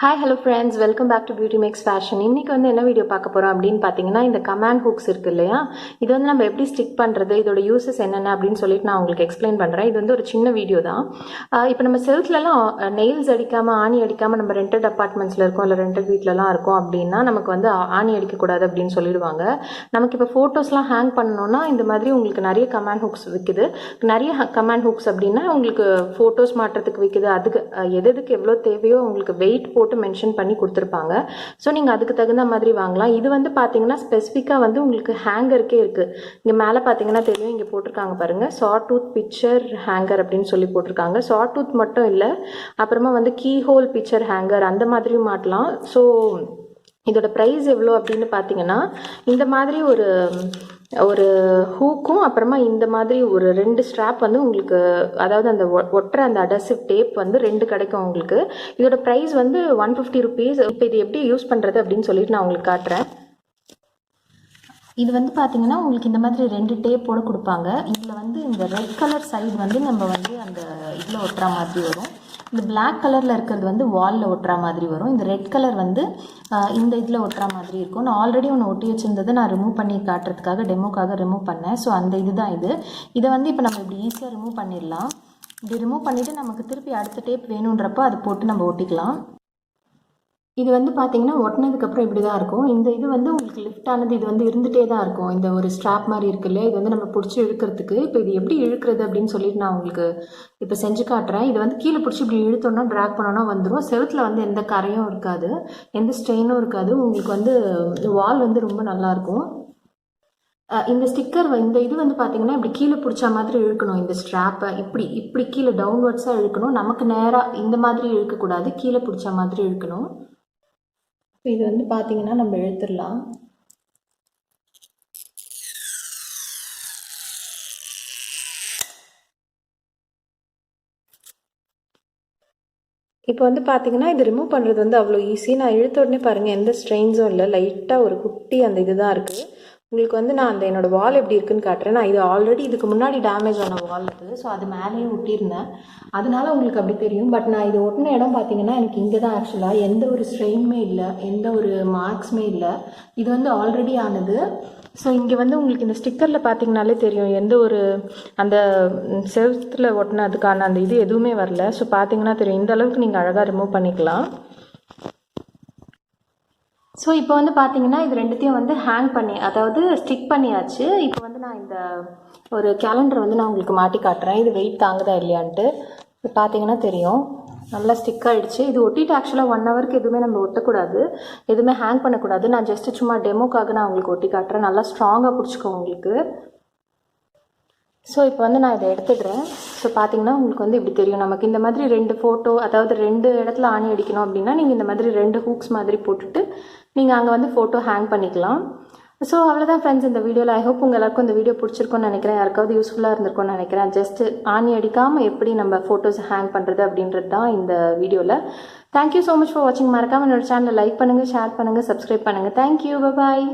Hi, hello friends, welcome back to Beauty Makes Fashion. இன்னைக்கு என்ன video பார்க்க போறோம் அப்படின்னு பாத்தீங்கன்னா இந்த கமாண்ட் ஹூக்ஸ் இருக்கு இல்லையா, இது நம்ம எப்படி ஸ்டிக் பண்றது, இதோட யூசஸ் என்னென்ன அப்படின்னு சொல்லிட்டு நான் உங்களுக்கு எக்ஸ்பிளைன் பண்றேன். இது ஒரு சின்ன வீடியோ தான். இப்போ நம்ம செல்ஃப்லலாம் நெயில்ஸ் அடிக்காம ஆணி அடிக்காம நம்ம ரெண்டட் அப்பார்ட்மெண்ட்ஸ்ல இருக்கோம் இல்லை ரெண்டட் வீட்லலாம் இருக்கோம் அப்படின்னா நமக்கு ஆணி அடிக்கக்கூடாது அப்படின்னு சொல்லிடுவாங்க. நமக்கு இப்போ ஃபோட்டோஸ்லாம் ஹேங் பண்ணணும்னா இந்த மாதிரி உங்களுக்கு நிறைய கமாண்ட் ஹூக்ஸ் விற்குது. நிறைய கமாண்ட் ஹூக்ஸ் அப்படின்னா உங்களுக்கு ஃபோட்டோஸ் மாட்டுறதுக்கு விற்குது. அதுக்கு எதுக்கு எவ்வளோ தேவையோ உங்களுக்கு வெயிட் போட்டு மென்ஷன் பண்ணி கொடுத்துருப்பாங்க. ஸோ நீங்கள் அதுக்கு தகுந்த மாதிரி வாங்கலாம். இது பார்த்தீங்கன்னா ஸ்பெசிஃபிக்காக உங்களுக்கு ஹேங்கருக்கே இருக்குது. இங்கே மேலே பார்த்தீங்கன்னா தெரியும், இங்கே போட்டிருக்காங்க பாருங்கள், ஷார்ட் டூத் பிக்சர் ஹேங்கர் அப்படின்னு சொல்லி போட்டிருக்காங்க. ஷார்ட் டூத் மட்டும் இல்லை, அப்புறமா கீ ஹோல் பிக்சர் ஹேங்கர் அந்த மாதிரியும் மாட்டலாம். ஸோ இதோட ப்ரைஸ் எவ்வளோ அப்படின்னு பார்த்தீங்கன்னா இந்த மாதிரி ஒரு ஹூக்கும் அப்புறமா இந்த மாதிரி ஒரு 2 ஸ்ட்ராப் உங்களுக்கு, அதாவது அந்த ஒட்டுற அந்த அடசிவ் டேப் 2 கிடைக்கும் உங்களுக்கு. இதோட ப்ரைஸ் 150 ருபீஸ். இப்போ இது எப்படி யூஸ் பண்ணுறது அப்படின்னு சொல்லிட்டு நான் உங்களுக்கு காட்டுறேன். இது பார்த்தீங்கன்னா உங்களுக்கு இந்த மாதிரி 2 டேப்போடு கொடுப்பாங்க. இதில் இந்த ரெட் கலர் சைடு நம்ம அந்த இதில் ஒட்டுற மாதிரி வரும். இந்த பிளாக் கலரில் இருக்கிறது வாலில் ஒட்டுற மாதிரி வரும். இந்த ரெட் கலர் இந்த இதில் ஒட்டுற மாதிரி இருக்கும். நான் ஆல்ரெடி ஒன்று ஒட்டி வச்சுருந்ததை நான் ரிமூவ் பண்ணி காட்டுறதுக்காக டெமோக்காக ரிமூவ் பண்ணேன். ஸோ அந்த இதுதான் இது. இதை இப்போ நம்ம இப்படி ஈஸியாக ரிமூவ் பண்ணிடலாம். இப்படி ரிமூவ் பண்ணிவிட்டு நமக்கு திருப்பி அடுத்த டேப் வேணுன்றப்போ அதை போட்டு நம்ம ஒட்டிக்கலாம். இது பார்த்தீங்கன்னா ஒட்டினதுக்கப்புறம் இப்படி தான் இருக்கும். இந்த இது உங்களுக்கு லிஃப்ட் ஆனது இது இருந்துகிட்டே தான் இருக்கும். இந்த ஒரு ஸ்ட்ராப் மாதிரி இருக்கு இல்லையா, இது நம்ம பிடிச்சி இழுக்கிறதுக்கு. இப்போ இது எப்படி இழுக்கிறது அப்படின்னு சொல்லிட்டு நான் உங்களுக்கு இப்போ செஞ்சு காட்டுறேன். இது கீழே பிடிச்சி இப்படி இழுத்தோன்னா ட்ராக் பண்ணோன்னா வந்துடும். செவுத்தில் எந்த கரையும் இருக்காது, எந்த ஸ்ட்ரெயினும் இருக்காது. உங்களுக்கு வால் ரொம்ப நல்லாயிருக்கும். இந்த ஸ்டிக்கர் இந்த இது பார்த்தீங்கன்னா இப்படி கீழே பிடிச்ச மாதிரி இழுக்கணும். இந்த ஸ்ட்ராப்பை இப்படி கீழே டவுன்வர்ட்ஸாக இழுக்கணும். நமக்கு நேராக இந்த மாதிரி இழுக்கக்கூடாது, கீழே பிடிச்ச மாதிரி இழுக்கணும். இது பார்த்தீங்கன்னா நம்ம இழுத்துடலாம். இப்போ பார்த்தீங்கன்னா இது ரிமூவ் பண்ணுறது அவ்வளோ ஈஸி. நான் இழுத்த உடனே பாருங்கள், எந்த ஸ்ட்ரெயின்ஸும் இல்லை, லைட்டாக ஒரு குட்டி அந்த இதுதான் இருக்குது. உங்களுக்கு நான் அந்த என்னோடய வால் எப்படி இருக்குன்னு காட்டுறேன். நான் இது ஆல்ரெடி இதுக்கு முன்னாடி டேமேஜ் ஆன வால் இருக்குது. ஸோ அது மேலேயே ஒட்டியிருந்தேன், அதனால உங்களுக்கு அப்படி தெரியும். பட் நான் இது ஒட்டின இடம் பார்த்தீங்கன்னா எனக்கு இங்கே தான் ஆக்சுவலாக எந்த ஒரு ஸ்ட்ரெயினுமே இல்லை, எந்த ஒரு மார்க்ஸுமே இல்லை. இது ஆல்ரெடி ஆனது. ஸோ இங்கே உங்களுக்கு இந்த ஸ்டிக்கரில் பார்த்தீங்கனாலே தெரியும், எந்த ஒரு அந்த செவுத்தில் ஒட்டினதுக்கான அந்த இது எதுவுமே வரல. ஸோ பார்த்தீங்கன்னா தெரியும், இந்த அளவுக்கு நீங்கள் அழகாக ரிமூவ் பண்ணிக்கலாம். ஸோ இப்போ பார்த்தீங்கன்னா இது ரெண்டுத்தையும் ஹேங் பண்ணி, அதாவது ஸ்டிக் பண்ணியாச்சு. இப்போ நான் இந்த ஒரு கேலண்டர் நான் உங்களுக்கு மாட்டி காட்டுறேன். இது வெயிட் தாங்குதா இல்லையான்ட்டு. இப்போ பார்த்தீங்கன்னா தெரியும், நல்லா ஸ்டிக் ஆகிடுச்சு. இது ஒட்டிட்டு ஆக்சுவலாக 1 ஹவருக்கு எதுவுமே நம்ம ஒட்டக்கூடாது, எதுவுமே ஹேங் பண்ணக்கூடாது. நான் ஜஸ்ட்டு சும்மா டெமோக்காக நான் உங்களுக்கு ஒட்டி காட்டுறேன். நல்லா ஸ்ட்ராங்காக பிடிச்சிக்கோ உங்களுக்கு. ஸோ இப்போ நான் இதை எடுத்துடுறேன். ஸோ பார்த்தீங்கன்னா உங்களுக்கு இப்படி தெரியும். நமக்கு இந்த மாதிரி 2 ஃபோட்டோ, அதாவது 2 இடத்துல ஆணி அடிக்கணும் அப்படின்னா நீங்கள் இந்த மாதிரி 2 ஹூக்ஸ் மாதிரி போட்டுட்டு நீங்கள் அங்கே ஃபோட்டோ ஹேங் பண்ணிக்கலாம். ஸோ அவ்வளோதான் ஃப்ரெண்ட்ஸ் இந்த வீடியோவில். ஐ ஹோப் உங்கள் எல்லாருக்கும் இந்த வீடியோ பிடிச்சிருக்குன்னு நினைக்கிறேன். யாருக்காவது யூஸ்ஃபுல்லாக இருந்திருக்கும்னு நினைக்கிறேன். ஜஸ்ட் ஆணி அடிக்காமல் எப்படி நம்ம ஃபோட்டோஸ் ஹேங் பண்ணுறது அப்படின்றது தான் இந்த வீடியோவில். தேங்க்யூ ஸோ மச் ஃபார் வாட்சிங். மறக்காமல் என்னோட சேனலை லைக் பண்ணுங்கள், ஷேர் பண்ணுங்கள், சப்ஸ்கிரைப் பண்ணுங்கள். தேங்க்யூ, பாய்.